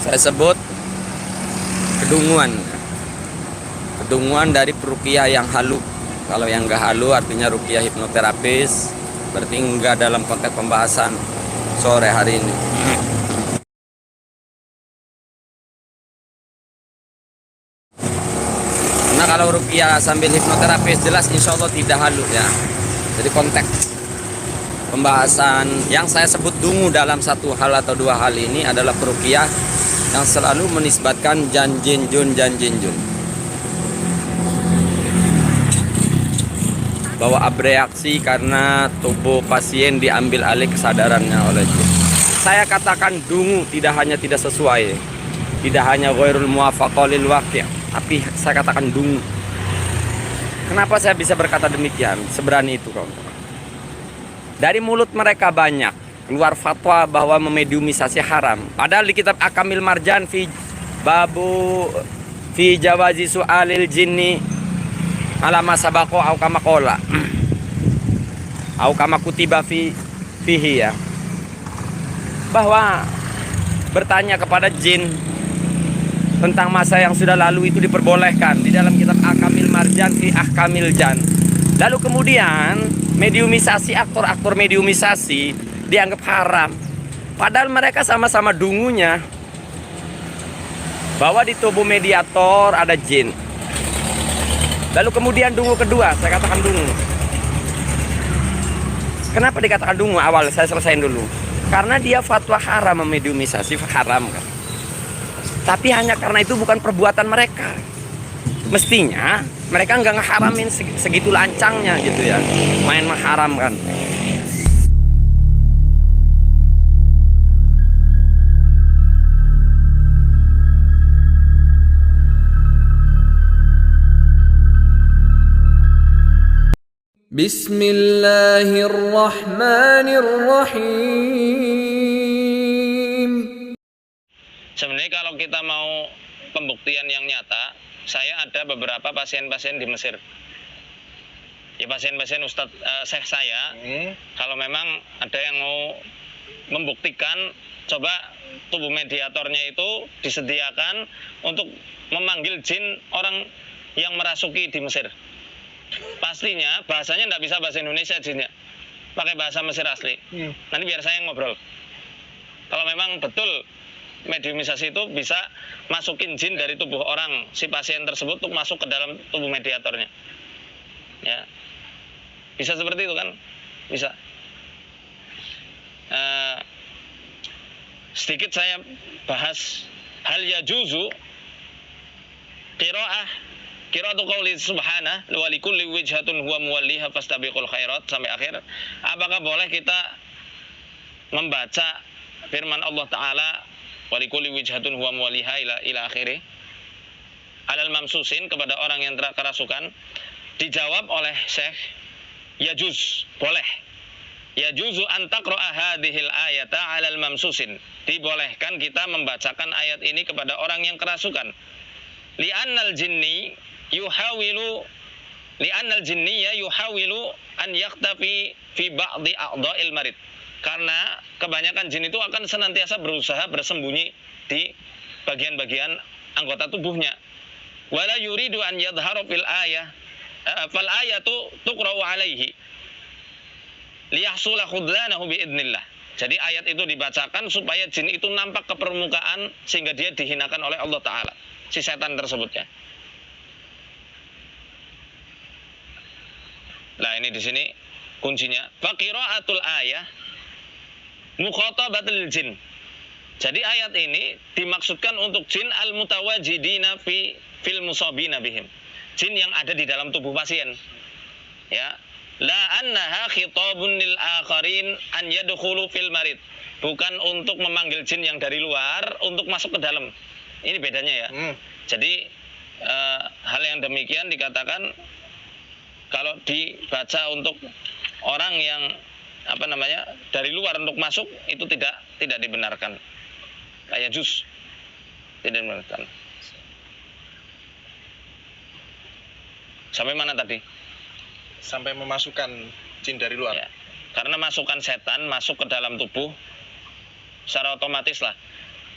Saya sebut kedunguan. Kedunguan dari ruqyah yang halu. Kalau yang enggak halu artinya ruqyah hipnoterapis, berarti enggak dalam konteks pembahasan sore hari ini. Karena kalau ruqyah sambil hipnoterapis jelas insya Allah tidak halu ya. Jadi konteks pembahasan yang saya sebut dungu dalam satu hal atau dua hal ini adalah ruqyah yang selalu menisbatkan janjin jun bahwa abreaksi karena tubuh pasien diambil alih kesadarannya oleh jin. Saya katakan dungu tidak hanya tidak sesuai, tidak hanya ghairul muwafaqah lil waqi', tapi saya katakan dungu. Kenapa saya bisa berkata demikian? Seberani itu kawan-kawan. Dari mulut mereka banyak keluar fatwa bahwa memediumisasi haram. Padahal di kitab Akamil Marjan fi jawazi su'alil jinni alama sabako au kama kola au kama kutiba fihi ya, bahwa bertanya kepada jin tentang masa yang sudah lalu itu diperbolehkan di dalam kitab Akamil Marjan fi ahkamil jan. Lalu kemudian mediumisasi, aktor mediumisasi dianggap haram, padahal mereka sama-sama dungunya bahwa di tubuh mediator ada jin. Lalu kemudian dungu kedua, saya katakan dungu. Kenapa dikatakan dungu awal? Saya selesaiin dulu. Karena dia fatwa haram memediumisasi, haram kan. Tapi hanya karena itu bukan perbuatan mereka. Mestinya mereka nggak ngeharamin segitu lancangnya gitu ya, main mengharamkan. Bismillahirrahmanirrahim. Sebenarnya kalau kita mau pembuktian yang nyata, saya ada beberapa pasien-pasien di Mesir. Ya pasien-pasien Ustadz Syekh saya, kalau memang ada yang mau membuktikan, coba tubuh mediatornya itu disediakan untuk memanggil jin orang yang merasuki di Mesir. Pastinya bahasanya nggak bisa bahasa Indonesia jinnya, pakai bahasa Mesir asli. Nanti biar saya ngobrol. Kalau memang betul mediumisasi itu bisa masukin jin dari tubuh orang si pasien tersebut untuk masuk ke dalam tubuh mediatornya, ya bisa seperti itu kan, bisa. Sedikit saya bahas hal yajuzu qira'atu qouli subhana wa likulli wijhatun huwa muwalliha fastabiqul khairat sampai akhir. Apakah boleh kita membaca firman Allah Ta'ala wa likulli wijhatun huwa muwalliha ila akhiri alal mamsusin kepada orang yang kerasukan? Dijawab oleh Syekh, yajuz, boleh. Yajuzu an taqra'a hadhil ayata alal mamsusin. Dibolehkan kita membacakan ayat ini kepada orang yang kerasukan. Li'annal jinniya yuhawilu an yaktafi fi ba'di a'dha'il marid. Karena kebanyakan jin itu akan senantiasa berusaha bersembunyi di bagian-bagian anggota tubuhnya. Wala yuridu an yadhharu fil ayah fal ayatu tuqra'u alaihi liyahsula khudlanahu biidnillah. Jadi ayat itu dibacakan supaya jin itu nampak ke permukaan sehingga dia dihinakan oleh Allah Ta'ala, si setan tersebut ya. Nah ini di sini kuncinya. Faqira'atul ayah mukhatabatul jin. Jadi ayat ini dimaksudkan untuk jin al-mutawajidina fil musabina bihim. Jin yang ada di dalam tubuh pasien. Ya. La annaha khitabun lil akharin an yadkhulu fil marid. Bukan untuk memanggil jin yang dari luar untuk masuk ke dalam. Ini bedanya ya. Jadi hal yang demikian dikatakan kalau dibaca untuk orang yang dari luar untuk masuk itu tidak dibenarkan. Kayak juz tidak dibenarkan. Sampai mana tadi? Sampai memasukkan jin dari luar. Ya. Karena masukan setan masuk ke dalam tubuh secara otomatis lah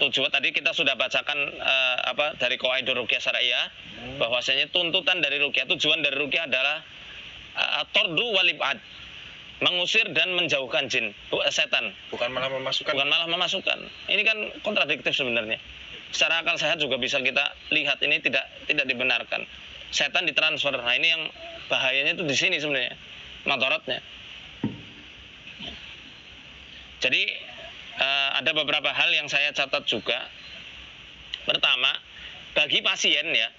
tujuan tadi kita sudah bacakan dari Qawaidul Ruqyah Syar'iyyah bahwasanya tuntutan dari ruqyah, tujuan dari ruqyah adalah tordu wal ibad, mengusir dan menjauhkan jin, setan, Bukan malah memasukkan. bukan malah memasukkan. Ini kan kontradiktif sebenarnya. Secara akal sehat juga bisa kita lihat ini tidak dibenarkan. Setan ditransfer. Nah, ini yang bahayanya itu di sini sebenarnya, madaratnya. Jadi ada beberapa hal yang saya catat juga. Pertama, bagi pasien ya,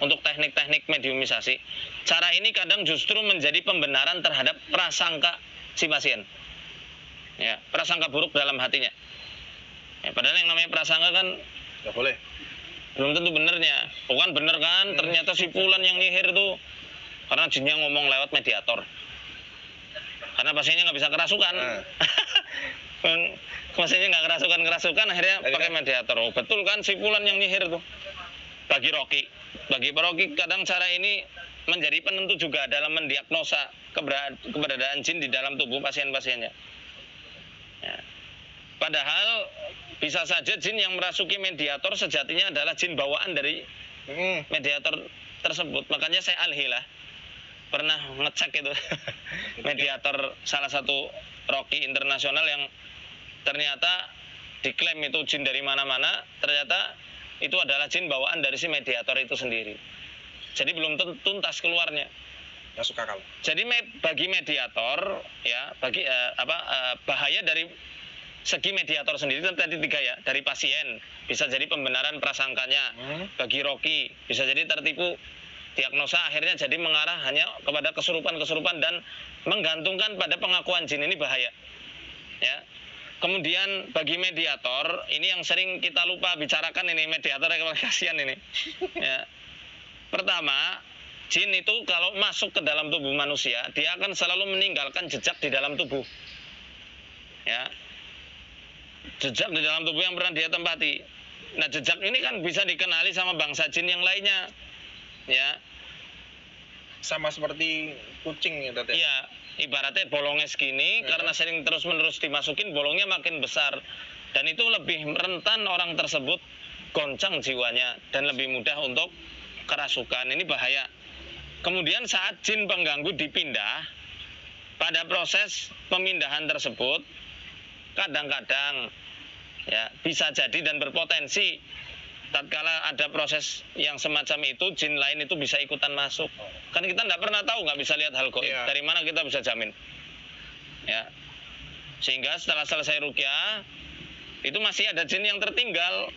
untuk teknik-teknik mediumisasi, cara ini kadang justru menjadi pembenaran terhadap prasangka si pasien. Ya, prasangka buruk dalam hatinya. Ya, padahal yang namanya prasangka kan Nggak boleh. belum tentu benernya. Bukan bener kan, ternyata si Fulan yang nyihir tuh karena jinnya ngomong lewat mediator. Karena pasiennya nggak bisa kerasukan. Pasiennya nggak kerasukan, akhirnya pakai mediator. Oh, betul kan si Fulan yang nyihir tuh. Bagi Rocky kadang cara ini menjadi penentu juga dalam mendiagnosa keberadaan jin di dalam tubuh pasien-pasiennya. Ya. Padahal bisa saja jin yang merasuki mediator sejatinya adalah jin bawaan dari mediator tersebut. Makanya saya alhilah pernah ngecek itu mediator salah satu Rocky internasional yang ternyata diklaim itu jin dari mana-mana, ternyata itu adalah jin bawaan dari si mediator itu sendiri. Jadi belum tuntas keluarnya. Masuk akal. Jadi bagi mediator ya, bagi bahaya dari segi mediator sendiri tadi 3 ya, dari pasien bisa jadi pembenaran prasangkanya. Bagi Rocky bisa jadi tertipu diagnosa, akhirnya jadi mengarah hanya kepada kesurupan-kesurupan dan menggantungkan pada pengakuan jin. Ini bahaya. Ya. Kemudian bagi mediator, ini yang sering kita lupa bicarakan ini, mediator kasihan ini. Ya. Pertama, jin itu kalau masuk ke dalam tubuh manusia, dia akan selalu meninggalkan jejak di dalam tubuh. Ya. Jejak di dalam tubuh yang pernah dia tempati. Nah, jejak ini kan bisa dikenali sama bangsa jin yang lainnya. Ya. Sama seperti kucing ya, Tete. Iya, ibaratnya bolongnya segini, karena sering terus-menerus dimasukin, bolongnya makin besar. Dan itu lebih rentan orang tersebut goncang jiwanya dan lebih mudah untuk kerasukan. Ini bahaya. Kemudian saat jin pengganggu dipindah, pada proses pemindahan tersebut kadang-kadang ya bisa jadi dan berpotensi tatkala ada proses yang semacam itu, jin lain itu bisa ikutan masuk. Kan kita nggak pernah tahu, nggak bisa lihat hal gaib. Dari mana kita bisa jamin? Ya. Sehingga setelah selesai ruqyah, itu masih ada jin yang tertinggal.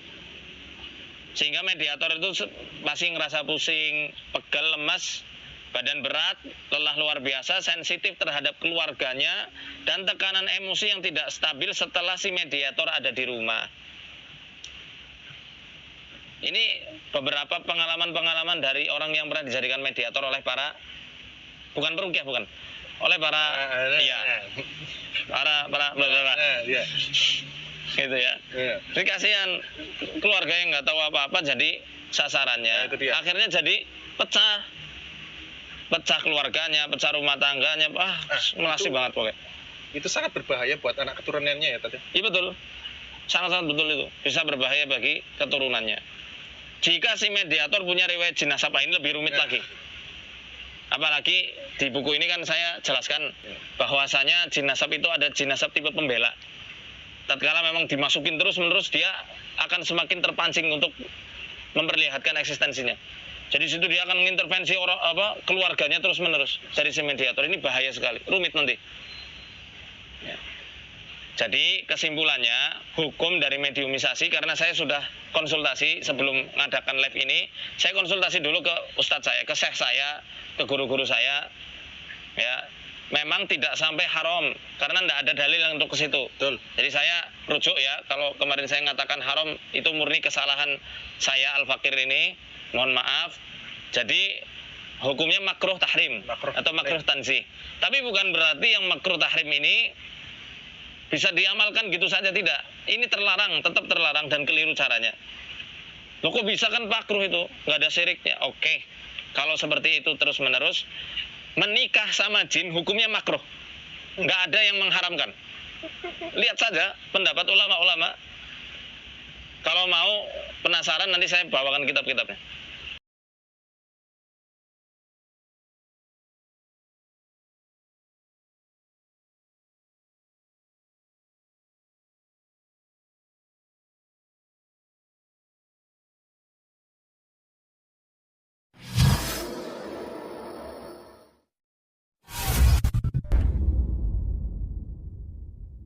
Sehingga mediator itu masih ngerasa pusing, pegal, lemas, badan berat, lelah luar biasa, sensitif terhadap keluarganya, dan tekanan emosi yang tidak stabil setelah si mediator ada di rumah. Ini beberapa pengalaman-pengalaman dari orang yang pernah dijadikan mediator oleh para, bukan peruqyah, bukan, oleh para, Iya. gitu ya. Ini kasihan keluarga yang nggak tahu apa-apa jadi sasarannya. Akhirnya jadi pecah keluarganya, pecah rumah tangganya, melasih banget pokoknya. Itu sangat berbahaya buat anak keturunannya ya, Tete. Iya betul, sangat-sangat betul itu, bisa berbahaya bagi keturunannya. Jika si mediator punya riwayat jin nasab, ini lebih rumit lagi. Apalagi di buku ini kan saya jelaskan bahwasanya jin nasab itu ada jin nasab tipe pembela. Tatkala memang dimasukin terus-menerus, dia akan semakin terpancing untuk memperlihatkan eksistensinya. Jadi situ dia akan mengintervensi keluarganya terus-menerus dari si mediator. Ini bahaya sekali, rumit nanti. Ya. Jadi kesimpulannya, hukum dari mediumisasi, karena saya sudah konsultasi sebelum mengadakan live ini, saya konsultasi dulu ke ustadz saya, ke syekh saya, ke guru-guru saya, ya. Memang tidak sampai haram, karena tidak ada dalil untuk ke situ. Betul. Jadi saya rujuk ya, kalau kemarin saya mengatakan haram, itu murni kesalahan saya Al-Fakir ini, mohon maaf. Jadi hukumnya makruh tahrim atau makruh tanzih. Tapi bukan berarti yang makruh tahrim ini bisa diamalkan gitu saja, tidak. Ini terlarang, tetap terlarang dan keliru caranya. Loh kok bisa, kan makruh itu, nggak ada syiriknya. Oke, kalau seperti itu terus-menerus, menikah sama jin hukumnya makruh, nggak ada yang mengharamkan. Lihat saja pendapat ulama-ulama. Kalau mau penasaran nanti saya bawakan kitab-kitabnya.